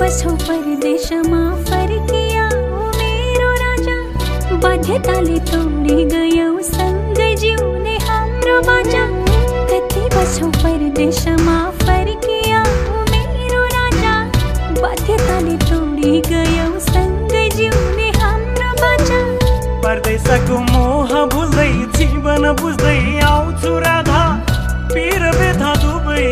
बसो परदेशमा फरकिया ओ मेरो राजा, बाध्यताले तोडी गयो संग जिउने हाम्रो बाजा। कति बसो परदेशमा फरकिया ओ मेरो राजा, बाध्यताले तोडी गयो संग जिउने हाम्रो बाजा। परदेशको मोह भुल्दै जीवन बुझ्दै आउँछु राधा, पीर व्यथा दुबै